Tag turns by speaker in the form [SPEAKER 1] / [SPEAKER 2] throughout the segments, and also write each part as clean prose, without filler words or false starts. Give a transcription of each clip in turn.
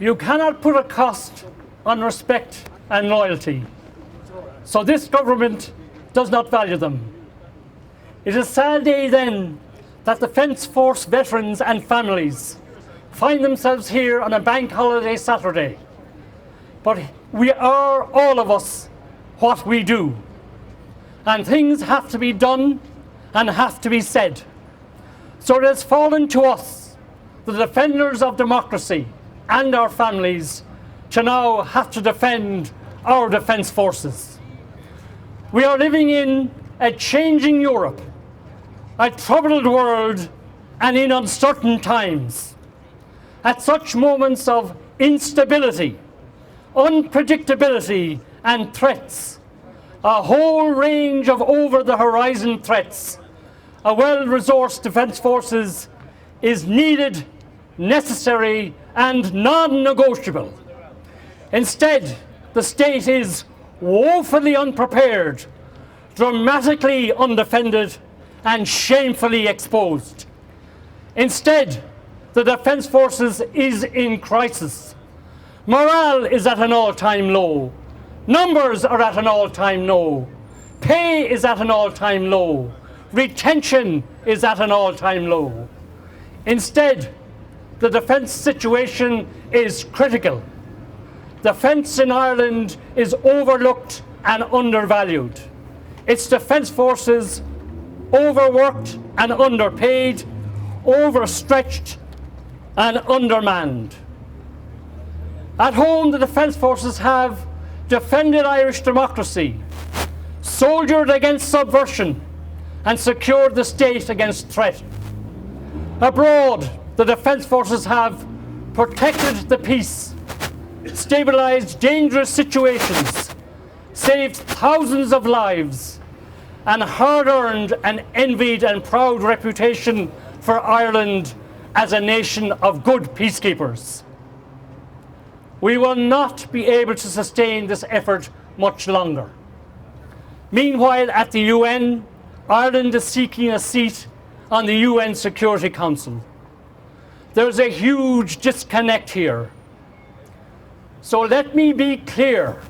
[SPEAKER 1] You cannot put a cost on respect and loyalty, so this government does not value them. It is a sad day then that Defence Force veterans and families find themselves here on a bank holiday Saturday. But we are, all of us, what we do. And things have to be done and have to be said. So it has fallen to us, the defenders of democracy and our families, to now have to defend our defence forces. We are living in a changing Europe, a troubled world, and in uncertain times. At such moments of instability, unpredictability, and threats, a whole range of over-the-horizon threats, a well-resourced defence forces is needed, necessary, and non-negotiable. Instead, the state is woefully unprepared, dramatically undefended, and shamefully exposed. Instead, the Defence Forces is in crisis. Morale is at an all-time low. Numbers are at an all-time low. Pay is at an all-time low. Retention is at an all-time low. Instead, the defence situation is critical. Defence in Ireland is overlooked and undervalued. Its defence forces overworked and underpaid, overstretched and undermanned. At home, the defence forces have defended Irish democracy, soldiered against subversion, and secured the state against threat. Abroad, the defence forces have protected the peace, stabilised dangerous situations, saved thousands of lives, and hard-earned an envied and proud reputation for Ireland as a nation of good peacekeepers. We will not be able to sustain this effort much longer. Meanwhile, at the UN, Ireland is seeking a seat on the UN Security Council. There's a huge disconnect here. So let me be clear.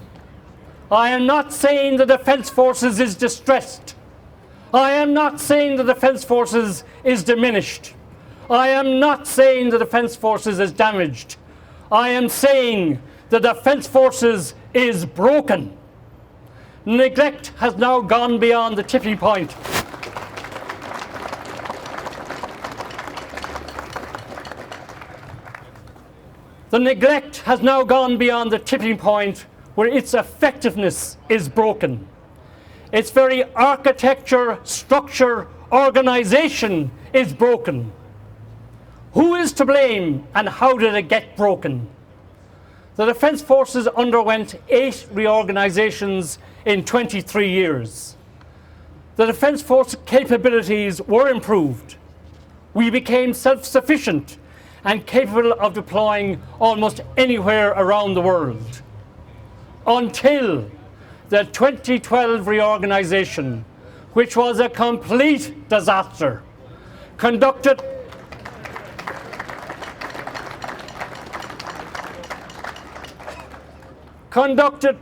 [SPEAKER 1] I am not saying the Defence Forces is distressed. I am not saying the Defence Forces is diminished. I am not saying the Defence Forces is damaged. I am saying the Defence Forces is broken. Neglect has now gone beyond the tipping point. The neglect has now gone beyond the tipping point where its effectiveness is broken. Its very architecture, structure, organisation is broken. Who is to blame and how did it get broken? The Defence Forces underwent 8 reorganisations in 23 years. The Defence Force capabilities were improved. We became self-sufficient and capable of deploying almost anywhere around the world. Until the 2012 reorganisation, which was a complete disaster, conducted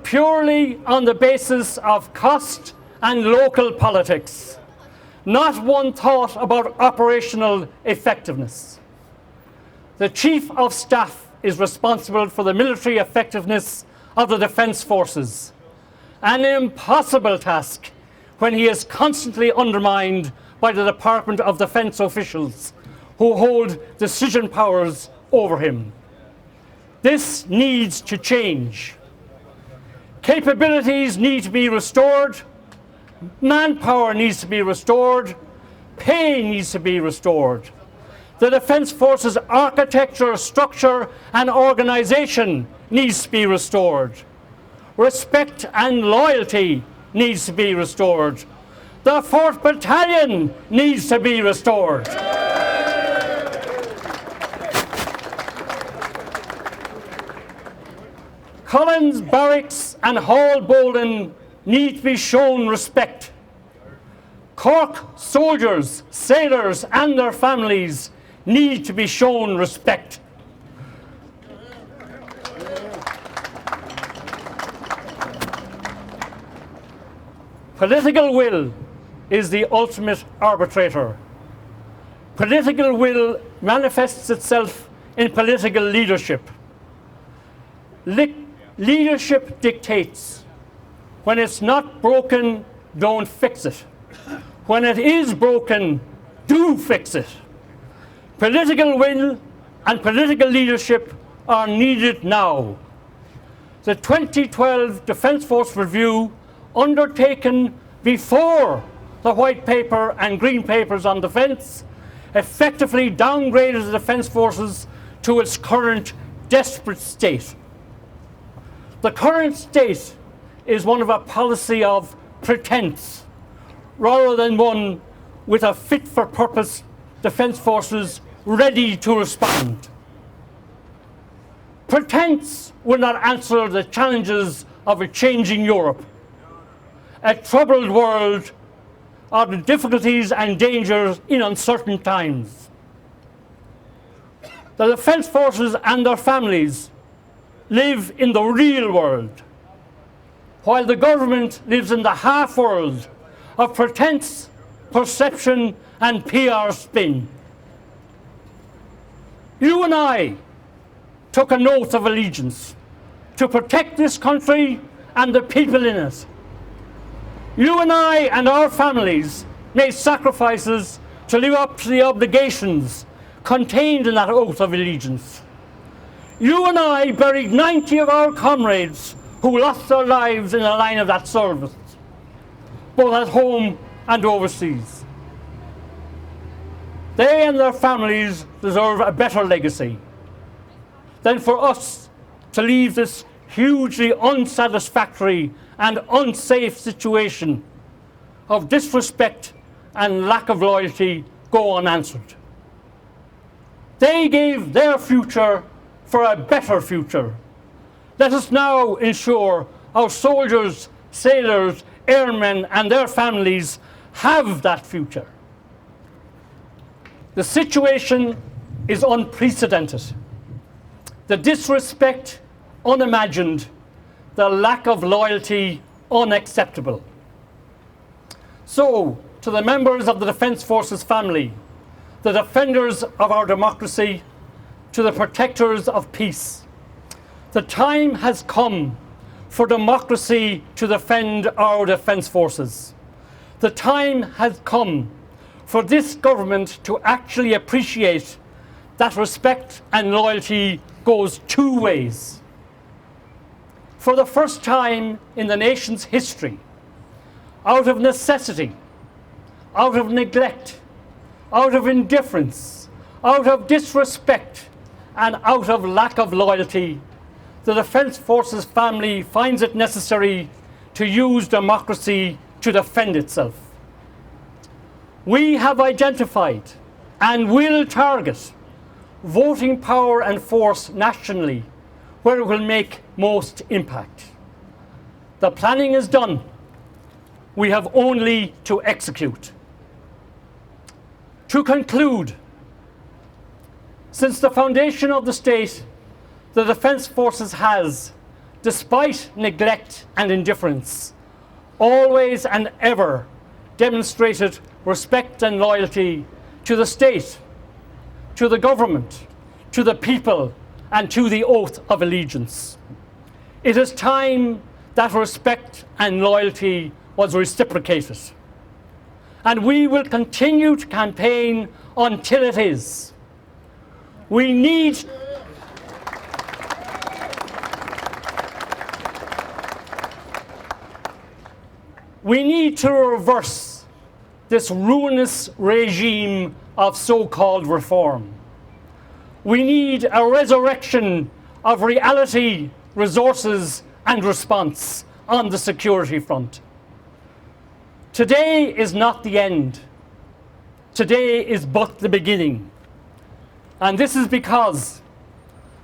[SPEAKER 1] purely on the basis of cost and local politics. Not one thought about operational effectiveness. The Chief of Staff is responsible for the military effectiveness of the Defence Forces. An impossible task when he is constantly undermined by the Department of Defence officials who hold decision powers over him. This needs to change. Capabilities need to be restored, manpower needs to be restored, pay needs to be restored. The Defence Forces architecture, structure and organisation needs to be restored. Respect and loyalty needs to be restored. The 4th Battalion needs to be restored. Collins Barracks and Hall Bolden need to be shown respect. Cork soldiers, sailors and their families need to be shown respect. Political will is the ultimate arbitrator. Political will manifests itself in political leadership. Leadership dictates. When it's not broken, don't fix it. When it is broken, do fix it. Political will and political leadership are needed now. The 2012 Defence Force Review, undertaken before the White Paper and Green Papers on defence, effectively downgraded the Defence Forces to its current desperate state. The current state is one of a policy of pretense, rather than one with a fit-for-purpose Defence Forces ready to respond. Pretense will not answer the challenges of a changing Europe, a troubled world, or the difficulties and dangers in uncertain times. The Defence Forces and their families live in the real world, while the government lives in the half world of pretense, perception, and PR spin. You and I took an oath of allegiance to protect this country and the people in it. You and I and our families made sacrifices to live up to the obligations contained in that oath of allegiance. You and I buried 90 of our comrades who lost their lives in the line of that service, both at home and overseas. They and their families deserve a better legacy than for us to leave this hugely unsatisfactory and unsafe situation of disrespect and lack of loyalty go unanswered. They gave their future for a better future. Let us now ensure our soldiers, sailors, airmen and their families have that future. The situation is unprecedented. The disrespect unimagined, the lack of loyalty unacceptable. So, to the members of the Defence Forces family, the defenders of our democracy, to the protectors of peace, the time has come for democracy to defend our Defence Forces. The time has come for this government to actually appreciate that respect and loyalty goes two ways. For the first time in the nation's history, out of necessity, out of neglect, out of indifference, out of disrespect, and out of lack of loyalty, the Defence Forces family finds it necessary to use democracy to defend itself. We have identified and will target voting power and force nationally where it will make most impact. The planning is done. We have only to execute. To conclude, since the foundation of the state, the Defence Forces has, despite neglect and indifference, always and ever demonstrated respect and loyalty to the state, to the government, to the people, and to the oath of allegiance. It is time that respect and loyalty was reciprocated. And we will continue to campaign until it is. We need to reverse this ruinous regime of so-called reform. We need a resurrection of reality, resources, and response on the security front. Today is not the end. Today is but the beginning. And this is because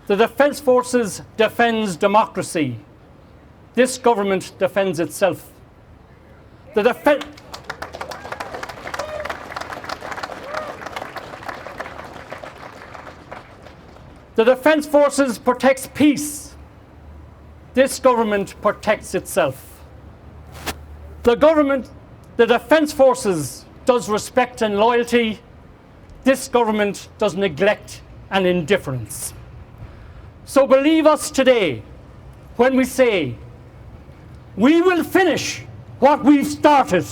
[SPEAKER 1] the Defence Forces defends democracy. This government defends itself. The The Defence Forces protects peace. This government protects itself. The Defence Forces does respect and loyalty. This government does neglect and indifference. So believe us today when we say, we will finish what we've started.